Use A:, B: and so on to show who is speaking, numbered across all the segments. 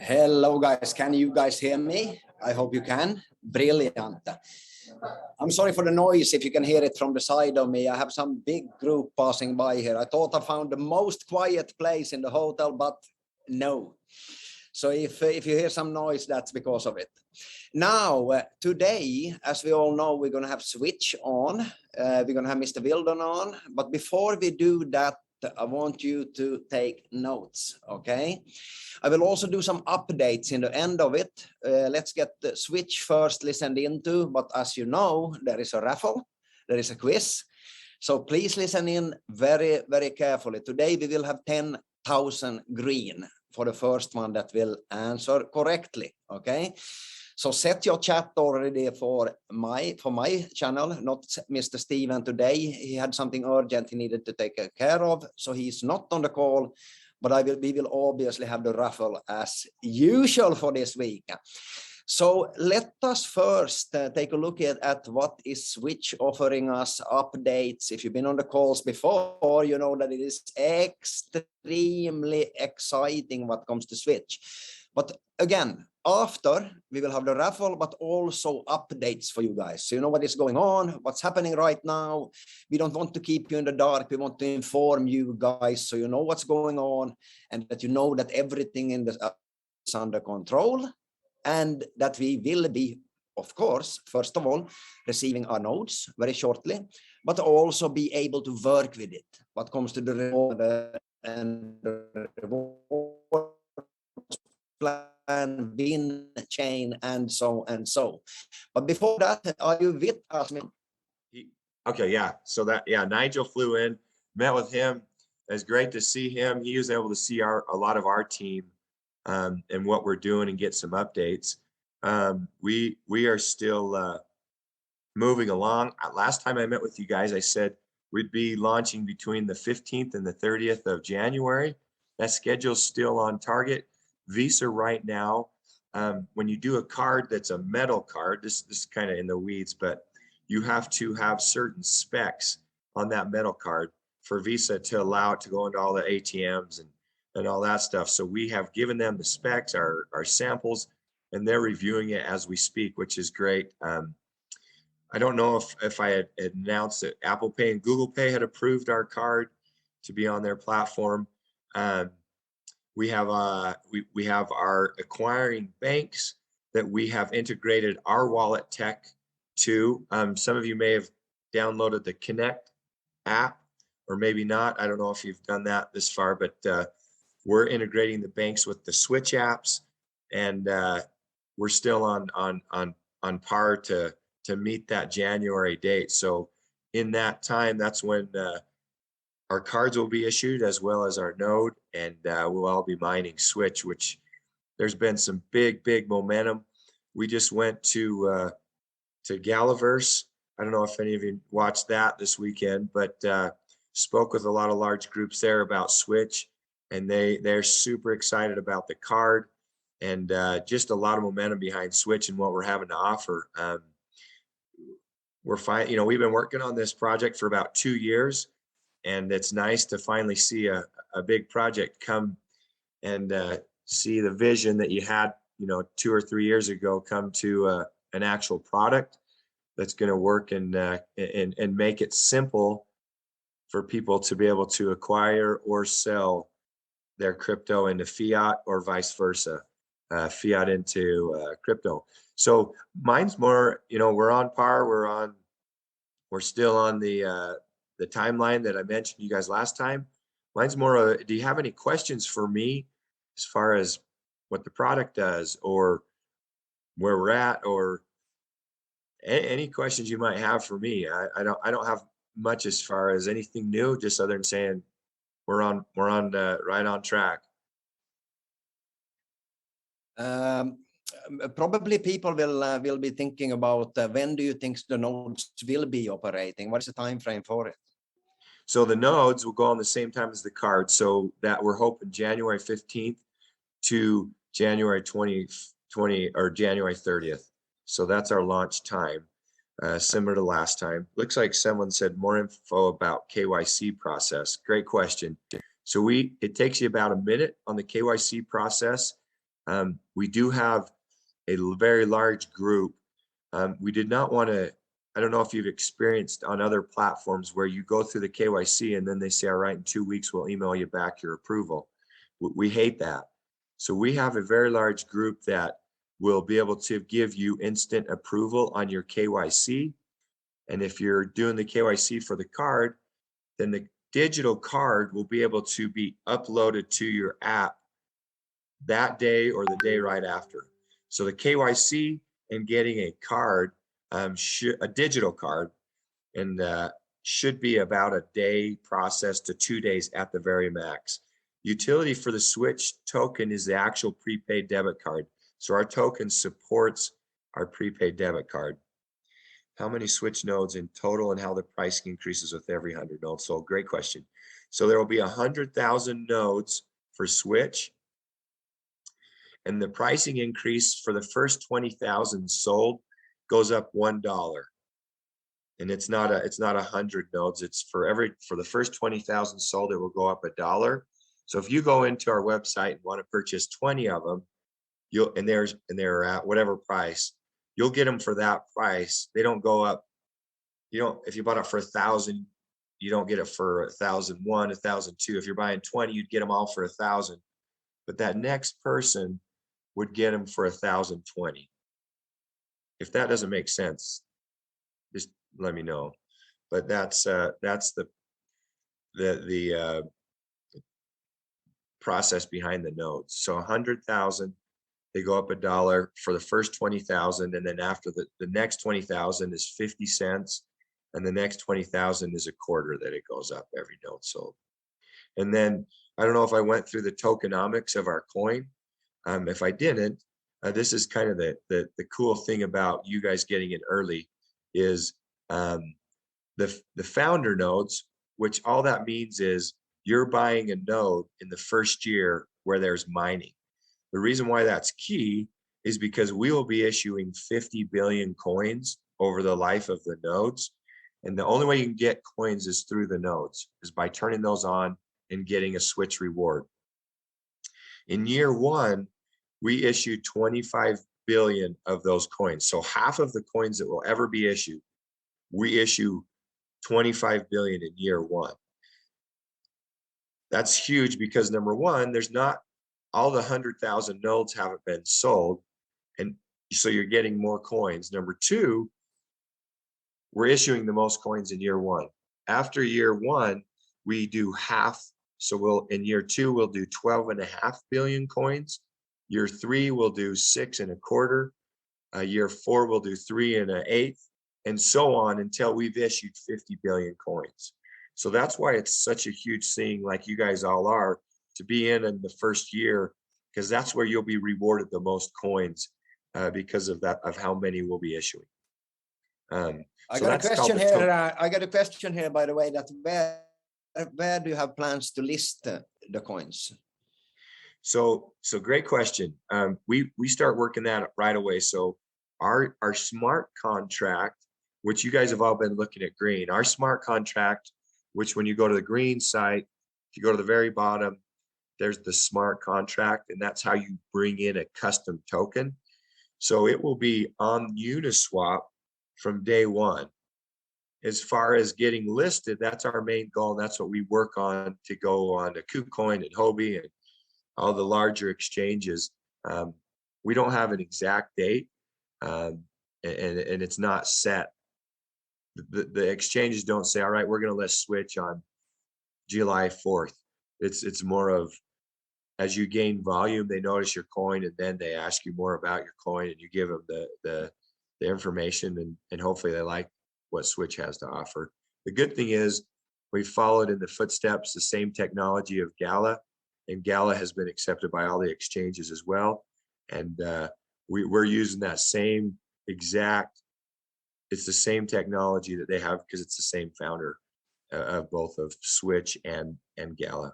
A: Hello guys, can you guys hear me? I hope you can. Brilliant. I'm sorry for the noise if you can hear it from the side of me. I have some big group passing by here. I thought I found the most quiet place in the hotel, but no. So if you hear some noise, that's because of it. Now, today, as we all know, we're going to have Switch on. We're going to have Mr. Wilden on. But before we do that, I want you to take notes, okay? I will also do some updates in the end of it. Let's get the Switch first listened into. But as you know, there is a raffle, there is a quiz. So please listen in very, very carefully. Today, we will have 10,000 green for the first one that will answer correctly, okay? So set your chat already for my channel, not Mr. Steven today. He had something urgent he needed to take care of, so he's not on the call, but we will obviously have the raffle as usual for this week. So let us first take a look at what is Switch offering us updates. If you've been on the calls before, you know that it is extremely exciting what comes to Switch. But again, after we will have the raffle, but also updates for you guys. So you know what is going on, what's happening right now. We don't want to keep you in the dark. We want to inform you guys so you know what's going on and that you know that everything in the is under control. And that we will be, of course, first of all, receiving our nodes very shortly, but also be able to work with it. What comes to the reward and the reward plan, win chain, and so and so. But before that, are you with us?
B: Okay, yeah. So Nigel flew in, met with him. It's great to see him. He was able to see a lot of our team. And what we're doing and get some updates. We are still moving along. Last time I met with you guys, I said we'd be launching between the 15th and the 30th of January. That schedule's still on target. Visa right now, when you do a card that's a metal card, this is kind of in the weeds, but you have to have certain specs on that metal card for Visa to allow it to go into all the ATMs and all that stuff. So we have given them the specs, our samples, and they're reviewing it as we speak, which is great. I don't know if I had announced that Apple Pay and Google Pay had approved our card to be on their platform. We have our acquiring banks that we have integrated our wallet tech to. Some of you may have downloaded the Connect app, or maybe not. I don't know if you've done that this far, but we're integrating the banks with the Switch apps, and we're still on par to meet that January date. So in that time, that's when our cards will be issued, as well as our node, and we'll all be mining Switch, which there's been some big momentum. We just went to Galaverse. I don't know if any of you watched that this weekend, but spoke with a lot of large groups there about Switch. And they're super excited about the card, and just a lot of momentum behind Switch and what we're having to offer. We're fine. You know, we've been working on this project for about 2 years, and it's nice to finally see a big project come and see the vision that you had, 2 or 3 years ago come to an actual product that's going to work and make it simple for people to be able to acquire or sell their crypto into fiat or vice versa, fiat into crypto. So mine's more, we're on par. We're still on the timeline that I mentioned you guys last time. Mine's more, do you have any questions for me as far as what the product does, or where we're at, or any questions you might have for me? I don't have much as far as anything new, just other than saying we're on right on track.
A: Probably people will be thinking about when do you think the nodes will be operating? What is the time frame for it?
B: So the nodes will go on the same time as the card, so that we're hoping January 15th to January 2020 or January 30th. So that's our launch time, similar to last time. Looks like someone said more info about KYC process. Great question. So it takes you about a minute on the KYC process, We do have a very large group. We did not want to, I don't know if you've experienced on other platforms where you go through the KYC and then they say, all right, in 2 weeks, we'll email you back your approval. We hate that. So we have a very large group that will be able to give you instant approval on your KYC. And if you're doing the KYC for the card, then the digital card will be able to be uploaded to your app that day or the day right after. So the KYC and getting a card, a digital card, and should be about a day process to 2 days at the very max. Utility for the Switch token is the actual prepaid debit card. So our token supports our prepaid debit card. How many Switch nodes in total and how the pricing increases with every 100 nodes? So great question. So there will be 100,000 nodes for Switch. And the pricing increase for the first 20,000 sold goes up $1. And it's not 100 nodes. It's for the first 20,000 sold, it will go up $1. So if you go into our website and want to purchase 20 of them, they're at whatever price, you'll get them for that price. They don't go up. If you bought it for 1,000, you don't get it for 1,001, 1,002. If you're buying 20, you'd get them all for 1,000. But that next person would get them for 1,020. If that doesn't make sense, just let me know. But that's the process behind the nodes. So 100,000, they go up $1 for the first 20,000, and then after the next 20,000 is 50 cents, and the next 20,000 is a quarter that it goes up every node sold. And then I don't know if I went through the tokenomics of our coin. If I didn't, this is kind of the cool thing about you guys getting it early is the founder nodes, which all that means is you're buying a node in the first year where there's mining. The reason why that's key is because we will be issuing 50 billion coins over the life of the nodes. And the only way you can get coins is through the nodes, is by turning those on and getting a Switch reward. In year one, we issued 25 billion of those coins. So half of the coins that will ever be issued, we issue 25 billion in year one. That's huge because number one, there's not all the 100,000 nodes haven't been sold. And so you're getting more coins. Number two, we're issuing the most coins in year one. After year one, we do half. So in year two, we'll do 12.5 billion coins. Year three, we'll do 6.25. Year four, we'll do 3.125, and so on until we've issued 50 billion coins. So that's why it's such a huge thing, like you guys all are, to be in the first year, because that's where you'll be rewarded the most coins because of that, of how many we'll be issuing.
A: I got a question here, by the way, that where do you have plans to list the coins?
B: So great question. We start working that right away. So our smart contract, which you guys have all been looking at green, our smart contract, which when you go to the green site, if you go to the very bottom, there's the smart contract, and that's how you bring in a custom token. So it will be on Uniswap from day one. As far as getting listed, that's our main goal. And that's what we work on to go on to KuCoin and Huobi and all the larger exchanges. We don't have an exact date, and it's not set. The exchanges don't say, all right, we're going to list Switch on July 4th. It's more of, as you gain volume, they notice your coin, and then they ask you more about your coin, and you give them the information, and hopefully they like what Switch has to offer. The good thing is we followed in the footsteps, the same technology of Gala, and Gala has been accepted by all the exchanges as well. And we're using that same exact, it's the same technology that they have because it's the same founder of both of Switch and Gala.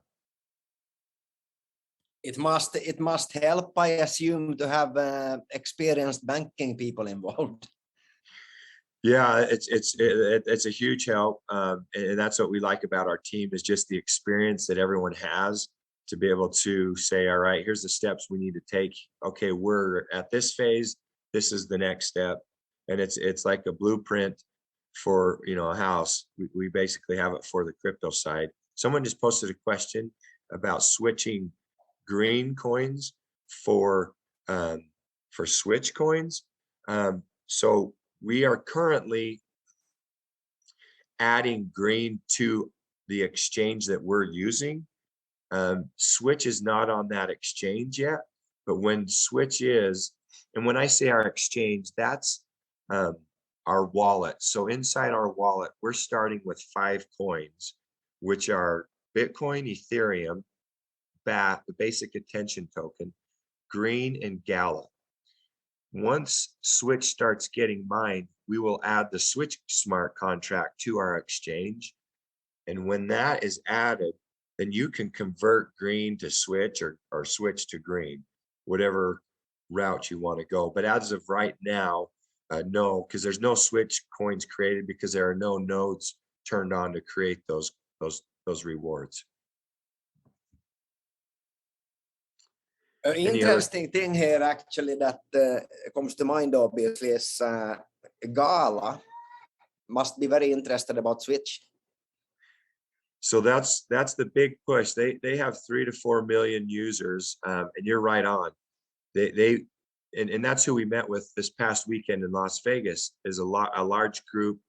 A: It must help, I assume, to have experienced banking people involved.
B: Yeah, it's a huge help, and that's what we like about our team, is just the experience that everyone has to be able to say, all right, here's the steps we need to take. Okay, we're at this phase. This is the next step. And it's like a blueprint for, you know, a house. We basically have it for the crypto side. Someone just posted a question about switching green coins for switch coins. So we are currently adding green to the exchange that we're using. Switch is not on that exchange yet, but when Switch is, and when I say our exchange, that's our wallet. So inside our wallet, we're starting with 5 coins, which are Bitcoin, Ethereum, BAT, the basic attention token, Green, and Gala. Once Switch starts getting mined, we will add the Switch smart contract to our exchange. And when that is added, then you can convert green to Switch or Switch to green, whatever route you want to go. But as of right now, no, because there's no Switch coins created because there are no nodes turned on to create those rewards.
A: An interesting thing here actually that comes to mind obviously is Gala must be very interested about Switch.
B: So that's the big push. They have 3 to 4 million users, and you're right on. And that's who we met with this past weekend in Las Vegas, is a large group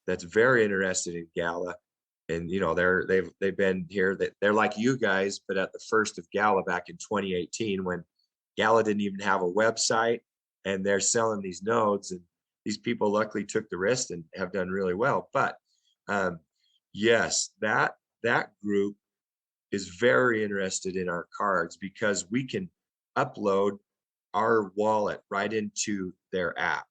B: that's very interested in Gala. And you know, they've been here, they're like you guys, but at the first of Gala back in 2018, when Gala didn't even have a website, and they're selling these nodes, and these people luckily took the risk and have done really well. But yes, that group is very interested in our cards because we can upload our wallet right into their app.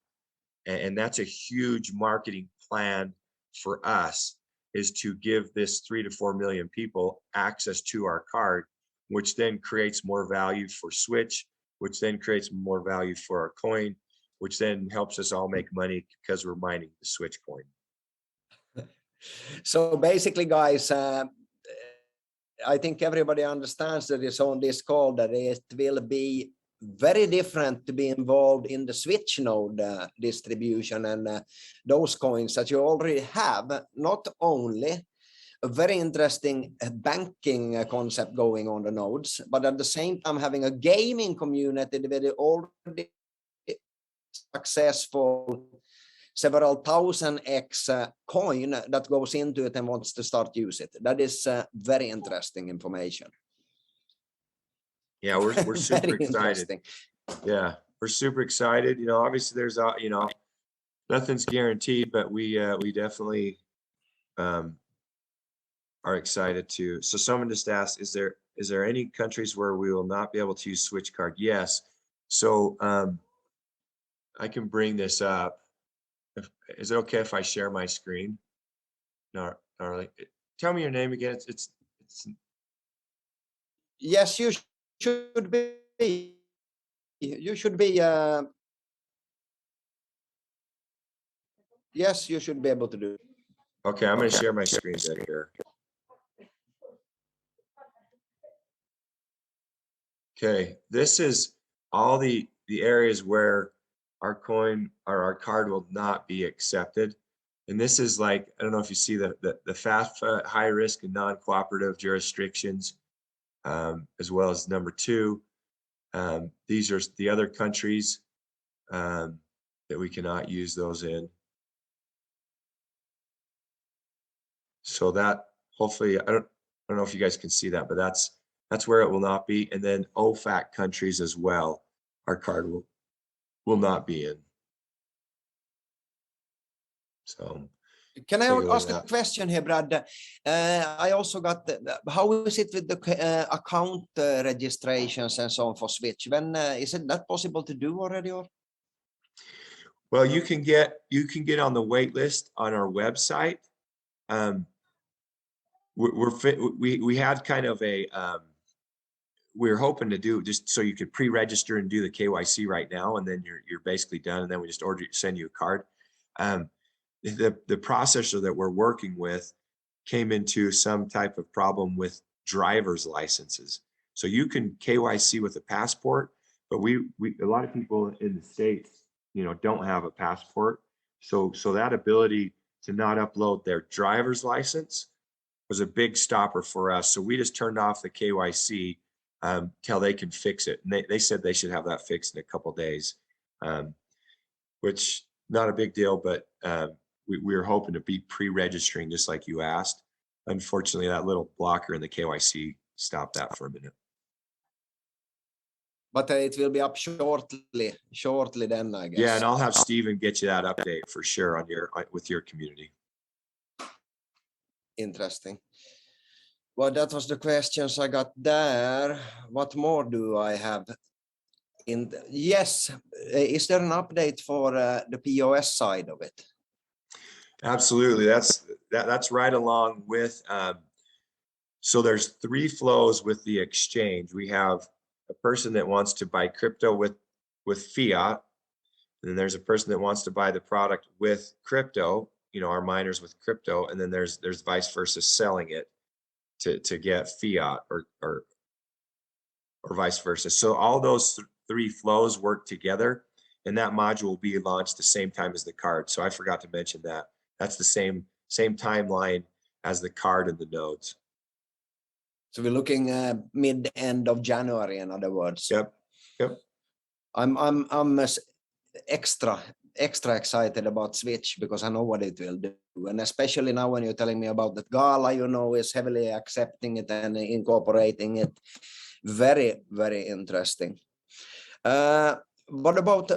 B: And that's a huge marketing plan for us, is to give this 3 to 4 million people access to our card, which then creates more value for Switch, which then creates more value for our coin, which then helps us all make money because we're mining the Switch coin.
A: So basically, guys, I think everybody understands that it's on this call that it will be very different to be involved in the Switch node distribution and those coins that you already have. Not only a very interesting banking concept going on the nodes, but at the same time having a gaming community that is already successful, several thousand X coin that goes into it and wants to start use it. That is very interesting information.
B: Yeah, we're super excited. Yeah, we're super excited. You know, obviously there's you know, nothing's guaranteed, but we definitely are excited to. So someone just asked, is there any countries where we will not be able to use Switch card? Yes. So I can bring this up. Is it okay if I share my screen? No, Gnarly. Tell me your name again. It's
A: Yes, you should be. You should be. Yes, you should be able to do it.
B: okay. I'm going to share my screen right here. Okay, this is all the areas where our coin or our card will not be accepted. And this is like, I don't know if you see the FAFSA, high risk and non-cooperative jurisdictions, as well as number 2. These are the other countries that we cannot use those in. So that hopefully, I don't know if you guys can see that, but that's where it will not be. And then OFAC countries as well, our card will not be in. So
A: can I ask a question here, Brad? I also got how is it with the account registrations and so on for Switch? When is it not possible to do already? Or
B: well, you can get on the wait list on our website. We had kind of a we were hoping to do just so you could pre-register and do the KYC right now, and then you're basically done, and then we just send you a card. The processor that we're working with came into some type of problem with driver's licenses, So you can KYC with a passport, but a lot of people in the States, don't have a passport. So that ability to not upload their driver's license was a big stopper for us. So we just turned off the KYC till they can fix it. And they said they should have that fixed in a couple of days, which not a big deal, but we were hoping to be pre-registering just like you asked. Unfortunately, that little blocker in the KYC stopped that for a minute.
A: But it will be up shortly then, I guess.
B: Yeah, and I'll have Steven get you that update for sure on with your community.
A: Interesting. Well, that was the questions I got there. What more do I have? Yes, is there an update for the POS side of it?
B: Absolutely, that's right along with. So there's 3 flows with the exchange. We have a person that wants to buy crypto with fiat, and then there's a person that wants to buy the product with crypto, our miners with crypto, and then there's vice versa, selling it to get fiat or vice versa. So all those 3 flows work together, and that module will be launched the same time as the card. So I forgot to mention that. That's the same timeline as the card and the nodes.
A: So we're looking mid-end of January, in other words.
B: Yep.
A: I'm extra excited about Switch because I know what it will do, and especially now when you're telling me about that Gala, is heavily accepting it and incorporating it. Very, very interesting. What about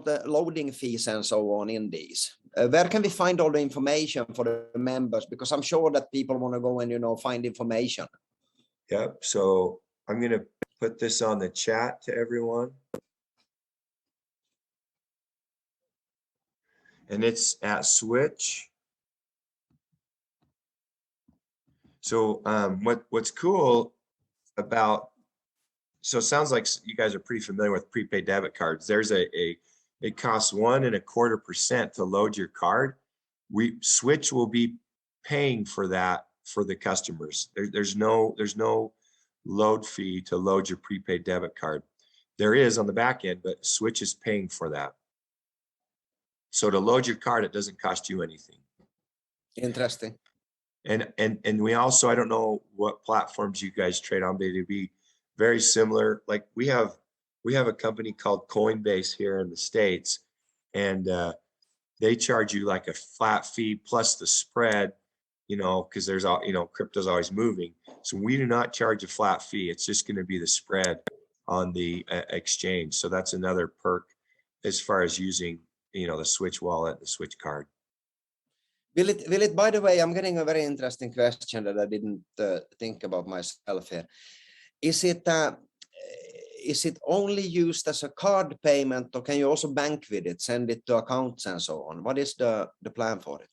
A: the loading fees and so on in these? Where can we find all the information for the members? Because I'm sure that people want to go and find information.
B: Yep. So I'm going to put this on the chat to everyone. And it's at Switch. So what's cool about, so it sounds like you guys are pretty familiar with prepaid debit cards. There's it costs 1.25% to load your card. Switch will be paying for that for the customers. There's no load fee to load your prepaid debit card. There is on the back end, but Switch is paying for that. So to load your card, it doesn't cost you anything.
A: Interesting.
B: And we also, I don't know what platforms you guys trade on, but it'd be very similar. Like we have a company called Coinbase here in the States, and they charge you like a flat fee plus the spread, because there's crypto's always moving. So we do not charge a flat fee. It's just going to be the spread on the exchange. So that's another perk as far as using, the Switch wallet, the Switch card.
A: Will it, by the way, I'm getting a very interesting question that I didn't think about myself here. Is it only used as a card payment, or can you also bank with it, send it to accounts and so on? What is the plan for it?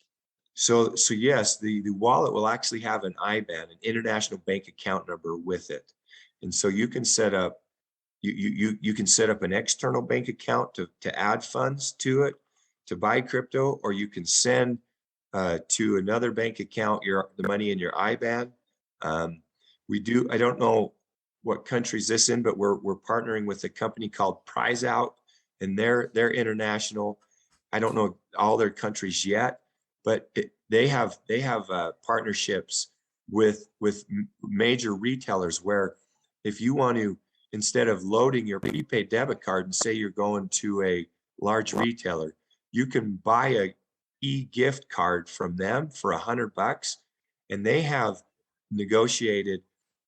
B: So yes, the wallet will actually have an IBAN, an international bank account number with it. And so you can set up, you can set up an external bank account to add funds to it, to buy crypto, or you can send to another bank account the money in your IBAN. I don't know what countries this in, but we're partnering with a company called Prize Out, and they're international. I don't know all their countries yet, but they have partnerships with major retailers where if you want to, instead of loading your prepaid debit card and say you're going to a large retailer, you can buy a e-gift card from them for $100, and they have negotiated,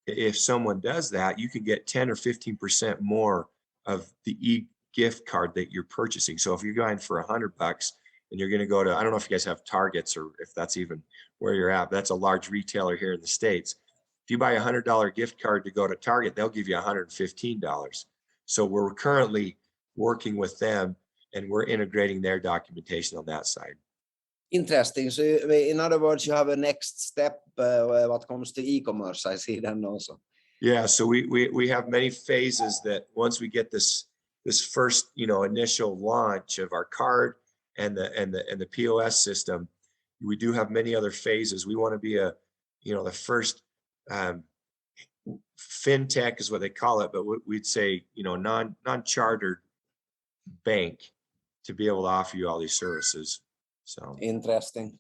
B: if someone does that, you can get 10 or 15% more of the e-gift card that you're purchasing. So if you're going for $100 and you're going to go to, I don't know if you guys have Targets or if that's even where you're at, but that's a large retailer here in the States. If you buy a $100 gift card to go to Target, they'll give you $115. So we're currently working with them, and we're integrating their documentation on that side.
A: Interesting. So in other words, you have a next step what comes to e-commerce. I see then also.
B: Yeah. So we have many phases that once we get this first, initial launch of our card and the POS system, we do have many other phases. We want to be the first fintech is what they call it, but we'd say, you know, non-chartered bank to be able to offer you all these services. So
A: interesting.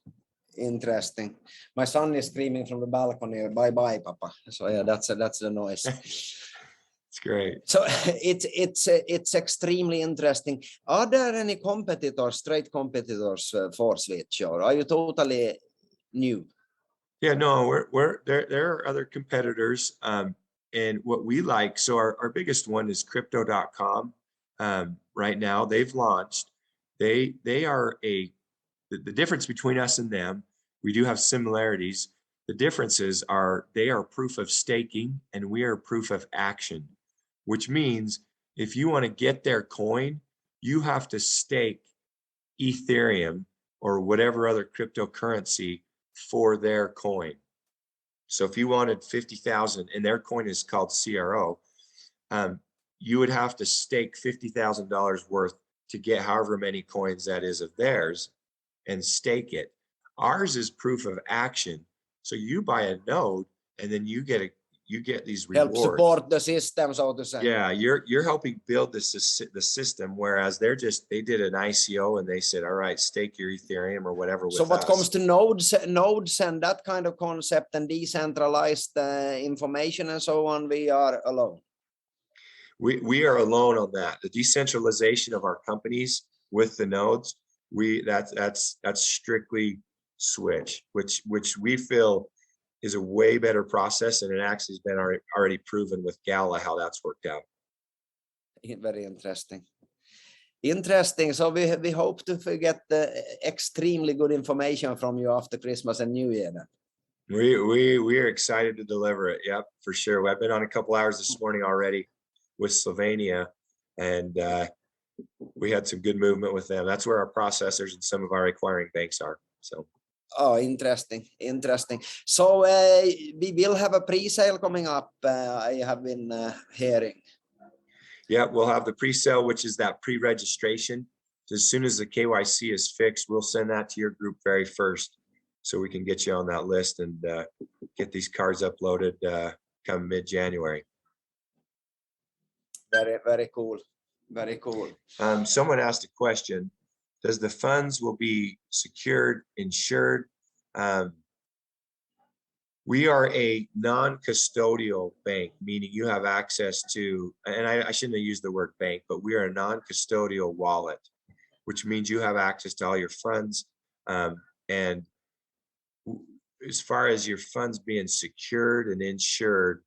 A: Interesting. My son is screaming from the balcony, "Bye bye, Papa." So yeah, that's the noise.
B: it's great.
A: So it's extremely interesting. Are there any competitors, straight competitors for Switch, or are you totally new?
B: Yeah, no, there are other competitors. And what we like, so our biggest one is crypto.com. Right now they've launched, they are the difference between us and them, we do have similarities. The differences are they are proof of staking and we are proof of action, which means if you want to get their coin, you have to stake Ethereum or whatever other cryptocurrency for their coin. So if you wanted 50,000 and their coin is called CRO, you would have to stake $50,000 worth to get however many coins that is of theirs and stake it. Ours is proof of action. So you buy a node and then you get these rewards.
A: Help support the system, so to say.
B: Yeah, you're helping build the system, whereas they did an ICO and they said, all right, stake your Ethereum or whatever.
A: So what comes to nodes and that kind of concept and decentralized information and so on, we are alone.
B: We are alone on that. The decentralization of our companies with the nodes, that's strictly Switch, which we feel is a way better process, and it actually has been already proven with Gala how that's worked out.
A: Very interesting. Interesting. So we hope to get the extremely good information from you after Christmas and New Year. Then.
B: We are excited to deliver it. Yep, for sure. I've been on a couple hours this morning already with Slovenia, and we had some good movement with them. That's where our processors and some of our acquiring banks are. So.
A: Oh, interesting. So we will have a pre-sale coming up. I have been hearing.
B: Yeah, we'll have the pre-sale, which is that pre-registration. As soon as the KYC is fixed, we'll send that to your group very first, so we can get you on that list and get these cards uploaded come mid-January.
A: Very cool. Very cool.
B: Someone asked a question. Does the funds will be secured, insured? We are a non-custodial bank, meaning you have access to, and I shouldn't have used the word bank, but we are a non-custodial wallet, which means you have access to all your funds. And as far as your funds being secured and insured,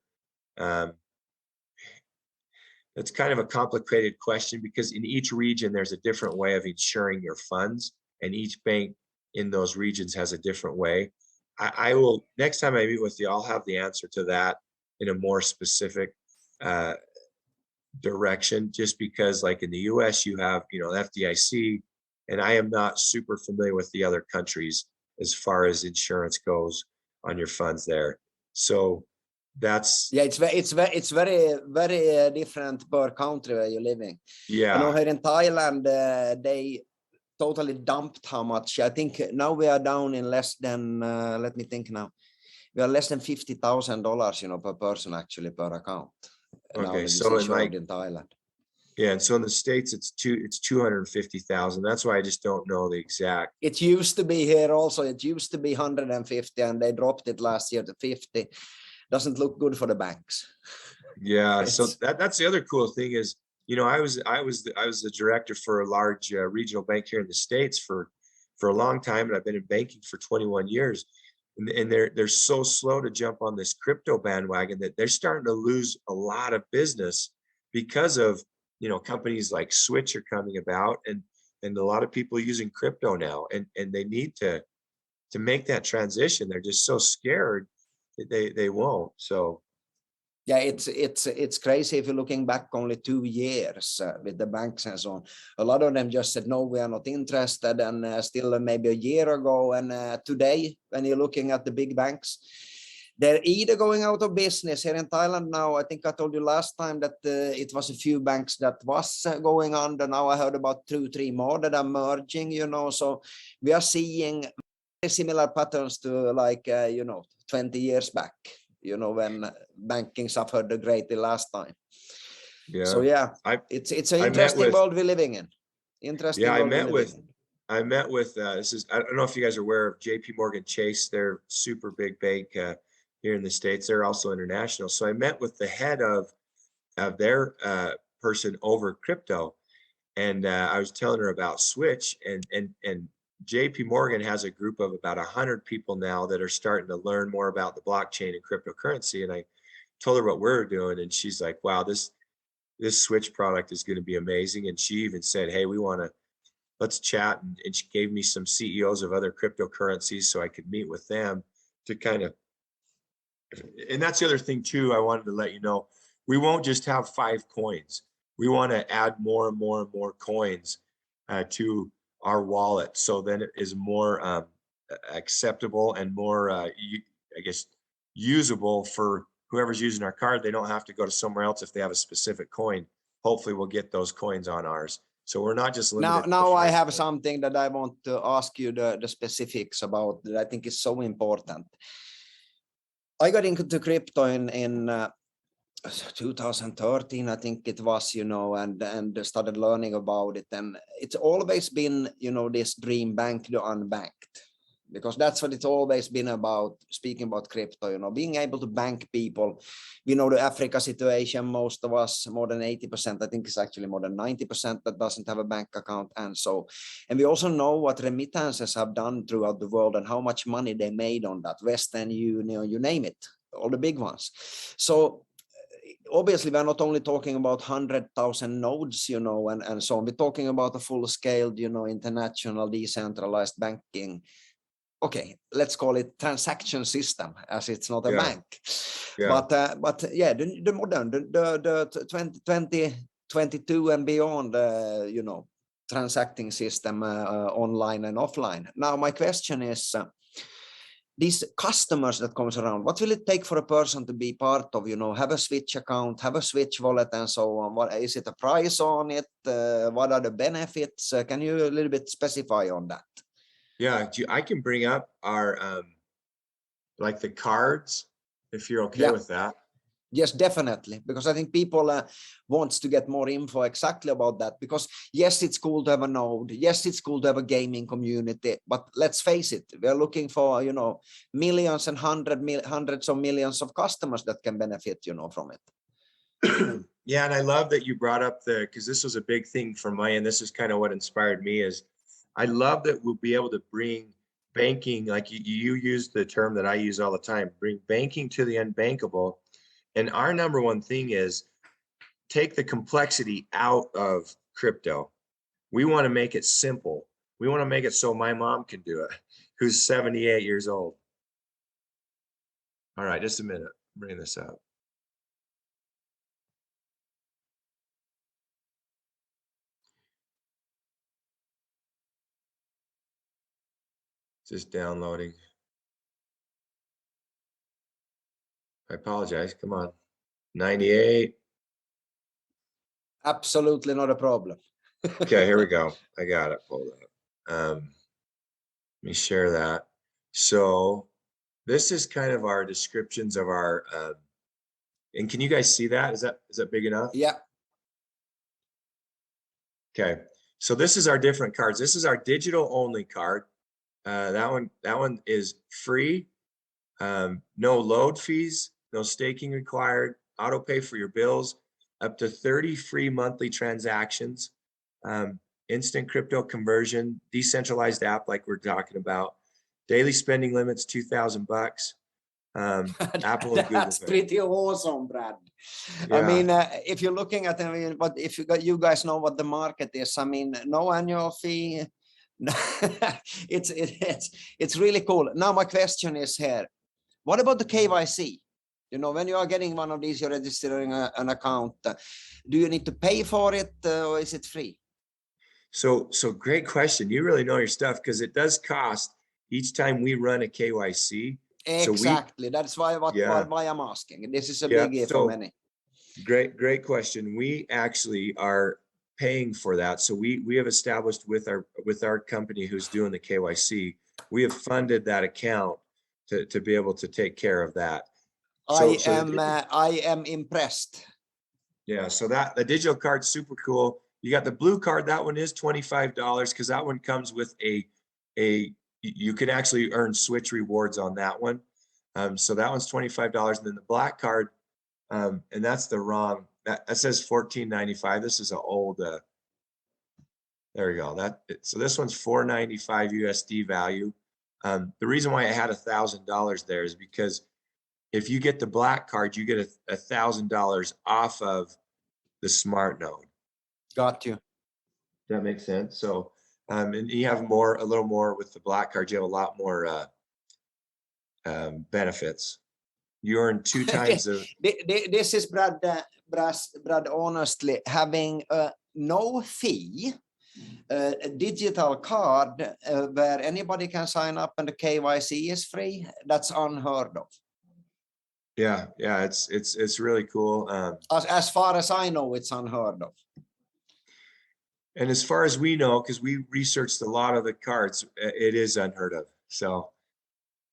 B: that's kind of a complicated question because in each region, there's a different way of insuring your funds, and each bank in those regions has a different way. I will, next time I meet with you, I'll have the answer to that in a more specific direction, just because like in the US, you have, you know, FDIC, and I am not super familiar with the other countries as far as insurance goes on your funds there. So that's,
A: yeah, it's very different per country where you're living.
B: yeah.
A: You know, here in Thailand, they totally dumped how much. I think now we are down in less than let me think now. We are less than $50,000, you know, per person actually per account.
B: Okay, so
A: in Thailand.
B: Yeah, and so in the States it's 250,000. That's why I just don't know the exact.
A: It used to be here also. It used to be 150, and they dropped it last year to 50. Doesn't look good for the banks.
B: Yeah, so that's the other cool thing is, you know, I was the director for a large regional bank here in the States for a long time, and I've been in banking for 21 years. And they're so slow to jump on this crypto bandwagon that they're starting to lose a lot of business because of, you know, companies like Switch are coming about, and a lot of people using crypto now, and they need to make that transition. They're just so scared that they won't. So
A: yeah, it's crazy if you're looking back only 2 years with the banks and so on. A lot of them just said, no, we are not interested. And still maybe a year ago. And today, when you're looking at the big banks, they're either going out of business here in Thailand now. I think I told you last time that it was a few banks that was going under. Now I heard about 2-3 more that are merging, you know. So we are seeing similar patterns to like, you know, 20 years back. you know, when banking suffered greatly last time.
B: Yeah.
A: So yeah,
B: I
A: it's an
B: I met
A: interesting
B: with
A: world we're living in. Interesting
B: yeah,
A: world we're living in.
B: I met with this is I don't know if you guys are aware of JP Morgan Chase. They're super big bank here in the States. They're also international. So I met with the head of their person over crypto, and I was telling her about Switch, and JP Morgan has a group of about 100 people now that are starting to learn more about the blockchain and cryptocurrency. And I told her what we're doing, and she's like, wow, this Switch product is going to be amazing. And she even said, hey, let's chat. And she gave me some CEOs of other cryptocurrencies so I could meet with them to kind of, and that's the other thing too, I wanted to let you know, we won't just have 5 coins. We want to add more and more and more coins to our wallet. So then it is more acceptable and more, I guess, usable for whoever's using our card. They don't have to go to somewhere else if they have a specific coin. Hopefully we'll get those coins on ours. So we're not just limited.
A: Now I have something that I want to ask you the specifics about that I think is so important. I got into crypto in 2013, I think it was, you know, and started learning about it. And it's always been, you know, this dream, bank the unbanked, because that's what it's always been about, speaking about crypto, you know, being able to bank people. We know the Africa situation, most of us, more than 80%, I think it's actually more than 90% that doesn't have a bank account. And we also know what remittances have done throughout the world and how much money they made on that, Western Union, you name it, all the big ones. So obviously we're not only talking about 100,000 nodes, you know, and so on. We're talking about a full scale, you know, international decentralized banking. Okay, let's call it transaction system, as it's not a bank.
B: Yeah.
A: But yeah, the modern, the 2022 and beyond, you know, transacting system online and offline. Now my question is, these customers that comes around, what will it take for a person to be part of, you know, have a Switch account, have a Switch wallet and so on? What is it, a price on it? What are the benefits? Can you a little bit specify on that?
B: Yeah, I can bring up our like the cards, if you're okay with that.
A: Yes, definitely, because I think people wants to get more info exactly about that, because yes, it's cool to have a node, yes, it's cool to have a gaming community, but let's face it, we're looking for, you know, millions and hundreds of millions of customers that can benefit, you know, from it.
B: Yeah, and I love that you brought up because this was a big thing for my end. This is kind of what inspired me. Is I love that we'll be able to bring banking, like you use the term that I use all the time, bring banking to the unbankable. And our number one thing is take the complexity out of crypto. We want to make it simple. We want to make it so my mom can do it, who's 78 years old. All right, just a minute, bring this up. Just downloading. I apologize. Come on. 98.
A: Absolutely not a problem.
B: Okay, here we go. I got it pulled up. Let me share that. So this is kind of our descriptions of our, and can you guys see that? Is that big enough?
A: Yeah.
B: Okay. So this is our different cards. This is our digital only card. That one is free. No load fees, no staking required, auto pay for your bills, up to 30 free monthly transactions, instant crypto conversion, decentralized app like we're talking about, daily spending limits, $2,000. Apple and Google.
A: That's pretty awesome, Brad.
B: Yeah.
A: I mean, if you're looking at, I mean, but if you guys know what the market is, I mean, no annual fee. It's really cool. Now my question is here, what about the KYC? You know, when you are getting one of these, you're registering an account. Do you need to pay for it, or is it free?
B: So great question. You really know your stuff, because it does cost each time we run a KYC.
A: Exactly. That's why I'm asking. This is a biggie for many.
B: Great question. We actually are paying for that. So we have established with our company who's doing the KYC, we have funded that account to be able to take care of that.
A: I am impressed.
B: Yeah, so that the digital card's super cool. You got the blue card, that one is $25 because that one comes with you can actually earn Switch rewards on that one. So that one's $25. And then the black card, and that's the wrong, that says $14.95. This is an old, there we go. So this one's $4.95 USD value. The reason why I had $1,000 there is because if you get the black card, you get $1,000 off of the smart node.
A: Got you.
B: That makes sense. So, and you have a little more with the black card. You have a lot more benefits. You earn 2 times of.
A: This is Brad. Brad, honestly, having no fee, a digital card where anybody can sign up and the KYC is free. That's unheard of.
B: Yeah, it's really cool.
A: As far as I know, it's unheard of.
B: And as far as we know, because we researched a lot of the cards, it is unheard of. So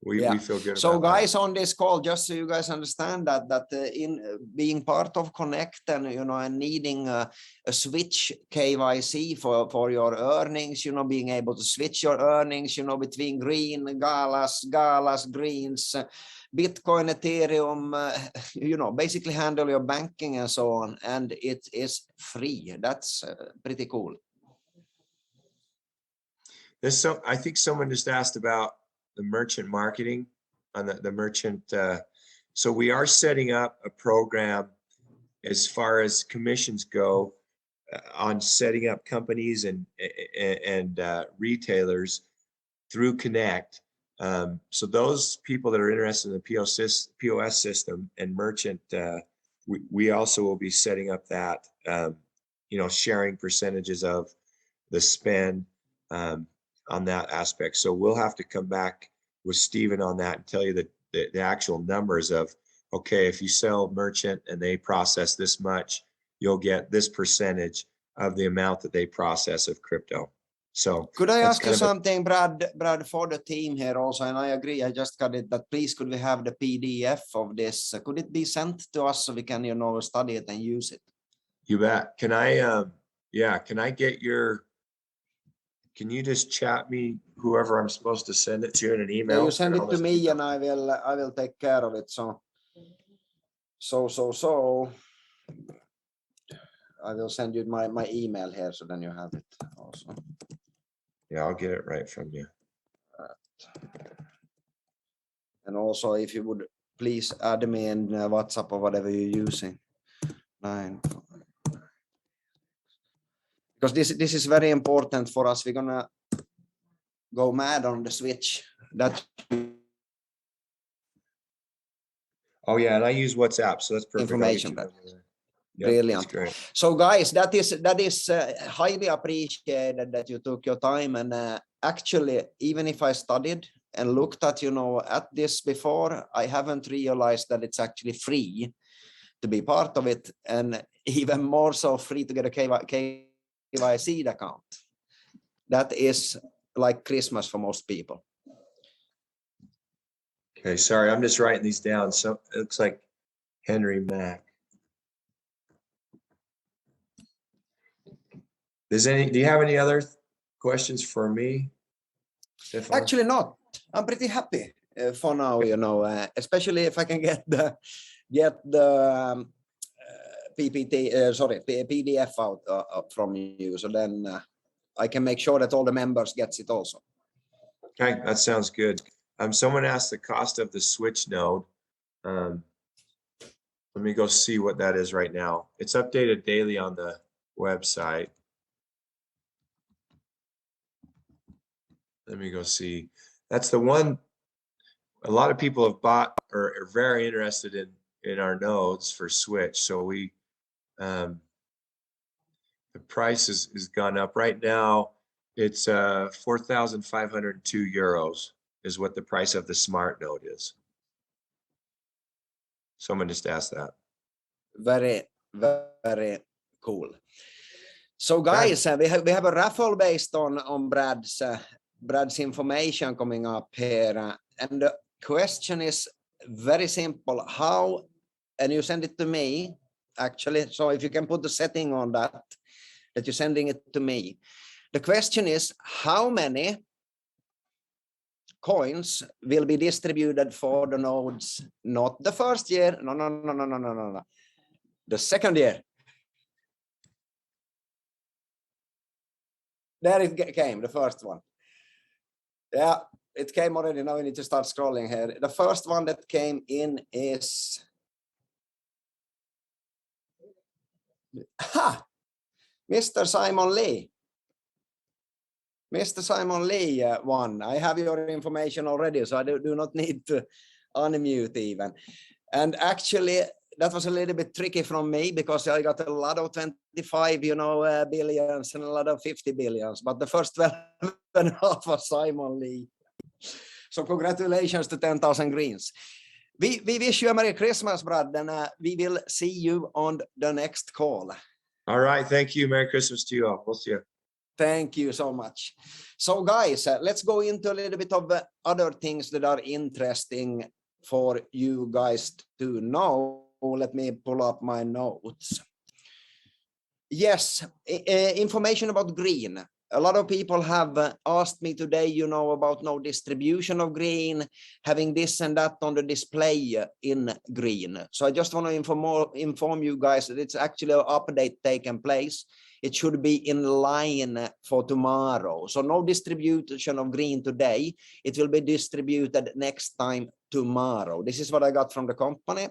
B: we feel good.
A: So
B: about
A: guys,
B: that.
A: on this call, just so you guys understand that in being part of Connect and and needing a switch KYC for your earnings, being able to switch your earnings, between green galas, greens, Bitcoin, Ethereum, basically handle your banking and so on, and it is free. That's pretty cool.
B: I think someone just asked about the merchant marketing on the merchant. So we are setting up a program as far as commissions go on setting up companies and retailers through Connect. So those people that are interested in the POS system and merchant, we also will be setting up that, sharing percentages of the spend on that aspect. So we'll have to come back with Steven on that and tell you the actual numbers of, okay, if you sell merchant and they process this much, you'll get this percentage of the amount that they process of crypto. So
A: could I ask you something, Brad, for the team here also, and I agree, I just got it, that please could we have the PDF of this? Could it be sent to us so we can, study it and use it?
B: You bet. Can I, can I get can you just chat me whoever I'm supposed to send it to in an email?
A: Yeah, you send it to me and I will take care of it. So I will send you my email here, so then you have it also.
B: Yeah, I'll get it right from you.
A: And also, if you would please add me in WhatsApp or whatever you're using. Because this is very important for us. We're gonna go mad on the Switch.
B: Oh yeah, and I use WhatsApp, so that's perfect.
A: Information. Brilliant. So guys, that is highly appreciated that you took your time, and actually, even if I studied and looked at at this before, I haven't realized that it's actually free to be part of it, and even more so free to get a KYC account. That is like Christmas for most people.
B: Okay, sorry, I'm just writing these down. So it looks like Henry Mack. Do you have any other questions for me, Stefan?
A: Actually not. I'm pretty happy for now, especially if I can get the PDF out from you, so then I can make sure that all the members gets it also.
B: Okay, that sounds good. Someone asked the cost of the Switch node. Let me go see what that is right now. It's updated daily on the website. Let me go see. That's the one a lot of people have bought or are very interested in our nodes for Switch. So we the price has gone up. Right now it's 4,502 euros is what the price of the smart node is. Someone just asked that.
A: Very, very cool. So guys, we have a raffle based on Brad's information coming up here, and the question is very simple. How, and you send it to me, actually. So if you can put the setting on that you're sending it to me. The question is, how many coins will be distributed for the nodes, not the first year, no, the second year. There it came, the first one. Yeah, it came already. Now we need to start scrolling here. The first one that came in is Mr. Simon Lee. Mr. Simon Lee won. I have your information already, so I do not need to unmute even. And actually, that was a little bit tricky from me because I got a lot of 25, billions and a lot of 50 billions. But the first 12.5 was Simon Lee. So congratulations to 10,000 greens. We wish you a Merry Christmas, Brad, and we will see you on the next call.
B: All right. Thank you. Merry Christmas to you all. We'll see you.
A: Thank you so much. So guys, let's go into a little bit of other things that are interesting for you guys to know. Let me pull up my notes. Yes, information about green. A lot of people have asked me today, about no distribution of green, having this and that on the display in green. So I just want to inform you guys that it's actually an update taking place. It should be in line for tomorrow. So no distribution of green today. It will be distributed next time tomorrow. This is what I got from the company.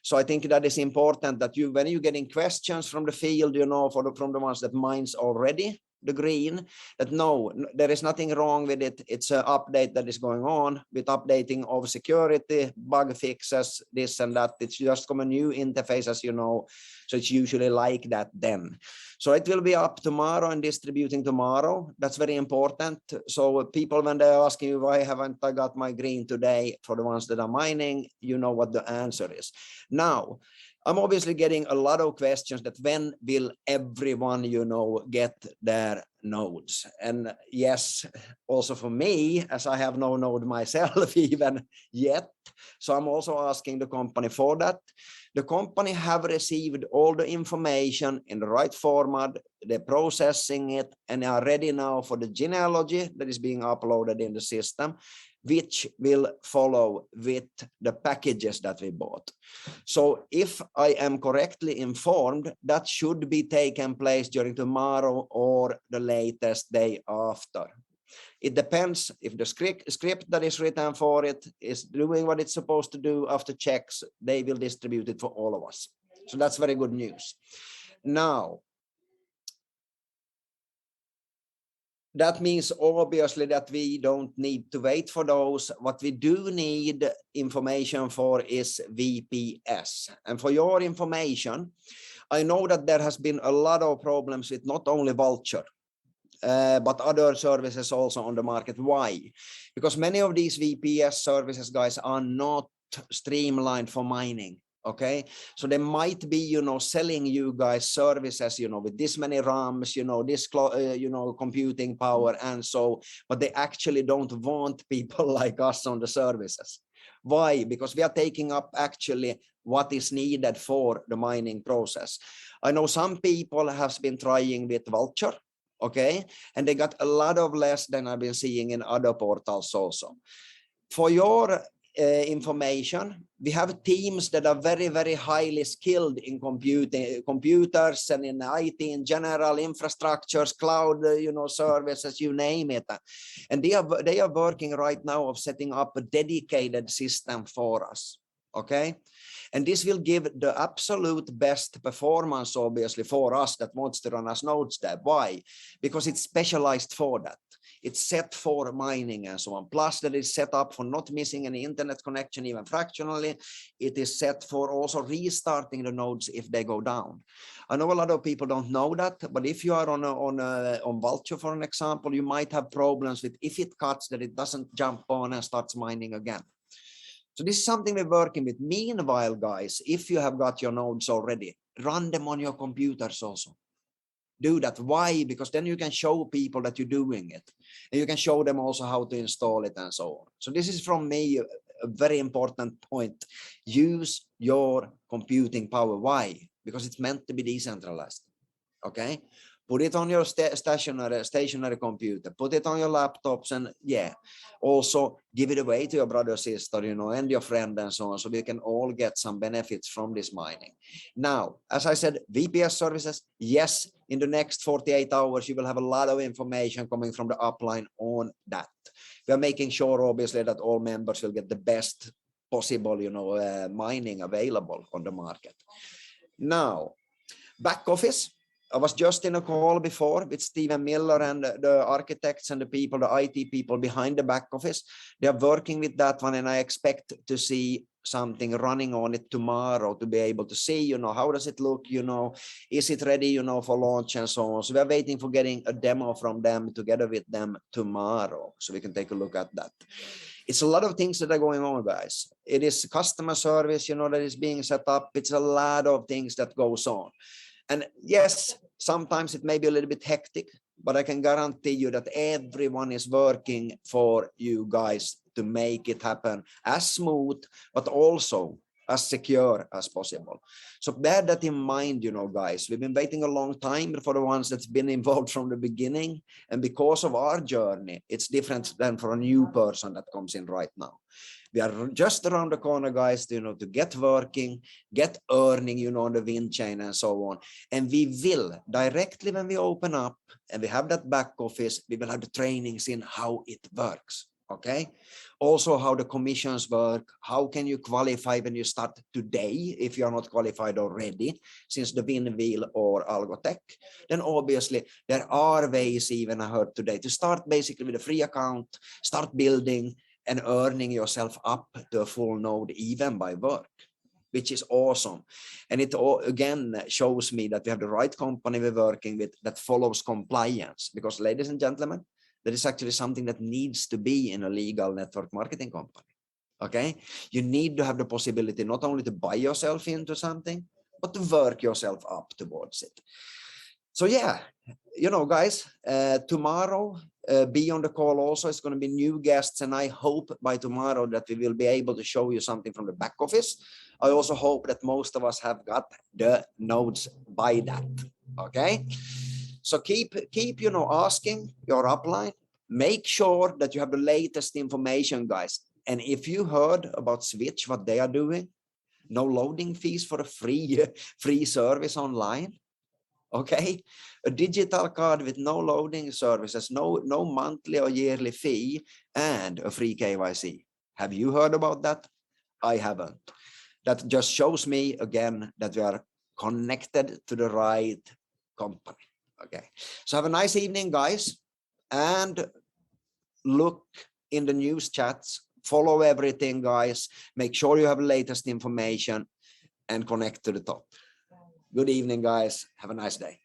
A: So I think that is important that when you're getting questions from the field, from the ones that mines already the green, that no, there is nothing wrong with it. It's an update that is going on with updating of security, bug fixes, this and that. It's just come a new interface, as you know. So it's usually like that then. So it will be up tomorrow and distributing tomorrow. That's very important. So people, when they're asking you, why haven't I got my green today, for the ones that are mining, you know what the answer is. Now, I'm obviously getting a lot of questions that when will everyone, get their nodes? And yes, also for me, as I have no node myself even yet. So I'm also asking the company for that. The company have received all the information in the right format, they're processing it, and are ready now for the genealogy that is being uploaded in the system, which will follow with the packages that we bought. So if I am correctly informed, that should be taking place during tomorrow or the latest day after. It depends if the script that is written for it is doing what it's supposed to do. After checks, they will distribute it for all of us. So that's very good news. Now, that means obviously that we don't need to wait for those. What we do need information for is VPS. And for your information, I know that there has been a lot of problems with not only Vulture, but other services also on the market. Why? Because many of these VPS services, guys, are not streamlined for mining. Okay, so they might be, selling you guys services, with this many RAMs, this, computing power and so, but they actually don't want people like us on the services. Why? Because we are taking up actually what is needed for the mining process. I know some people have been trying with Vulture, okay, and they got a lot of less than I've been seeing in other portals also. For your information, we have teams that are very, very highly skilled in computers and in IT in general, infrastructures, cloud, services, you name it. And they are working right now of setting up a dedicated system for us. Okay. And this will give the absolute best performance, obviously, for us that wants to run as nodes there. Why? Because it's specialized for that. It's set for mining and so on. Plus that is set up for not missing any internet connection, even fractionally. It is set for also restarting the nodes if they go down. I know a lot of people don't know that, but if you are on Vulture, for an example, you might have problems with if it cuts that it doesn't jump on and starts mining again. So this is something we're working with. Meanwhile, guys, if you have got your nodes already, run them on your computers also. Do that. Why? Because then you can show people that you're doing it. And you can show them also how to install it and so on. So this is from me a very important point. Use your computing power. Why? Because it's meant to be decentralized. Okay, put it on your stationary computer, put it on your laptops, and yeah, also give it away to your brother, sister, you know, and your friend and so on, so we can all get some benefits from this mining. Now, as I said, VPS services, yes, in the next 48 hours, you will have a lot of information coming from the upline on that. We are making sure, obviously, that all members will get the best possible, you know, mining available on the market. Now, back office. I was just in a call before with Stephen Miller and the architects and the people, the IT people behind the back office. They are working with that one, and I expect to see something running on it tomorrow to be able to see, you know, how does it look, you know, is it ready, you know, for launch and so on. So we are waiting for getting a demo from them together with them tomorrow, so we can take a look at that. It's a lot of things that are going on, guys. It is customer service, you know, that is being set up. It's a lot of things that goes on. And yes, sometimes it may be a little bit hectic, but I can guarantee you that everyone is working for you guys to make it happen as smooth, but also as secure as possible. So bear that in mind, you know, guys. We've been waiting a long time for the ones that's been involved from the beginning. And because of our journey, it's different than for a new person that comes in right now. We are just around the corner, guys, you know, to get working, get earning, you know, on the wind chain and so on. And we will directly when we open up and we have that back office, we will have the trainings in how it works. Okay. Also how the commissions work. How can you qualify when you start today if you are not qualified already since the WinWheel or Algotech? Then obviously there are ways, even I heard today, to start basically with a free account, start building and earning yourself up to a full node even by work, which is awesome. And it all, again, shows me that we have the right company we're working with that follows compliance, because ladies and gentlemen, that is actually something that needs to be in a legal network marketing company. Okay, you need to have the possibility not only to buy yourself into something, but to work yourself up towards it. So yeah, you know, guys, tomorrow, be on the call also. It's going to be new guests, and I hope by tomorrow that we will be able to show you something from the back office. I also hope that most of us have got the nodes by that. Okay, so keep you know, asking your upline. Make sure that you have the latest information, guys. And if you heard about Switch, what they are doing, no loading fees for a free service online. Okay, a digital card with no loading services, no monthly or yearly fee, and a free KYC. Have you heard about that? I haven't. That just shows me again that we are connected to the right company. Okay, so have a nice evening, guys, and look in the news chats, follow everything, guys. Make sure you have the latest information and connect to the top. Good evening, guys. Have a nice day.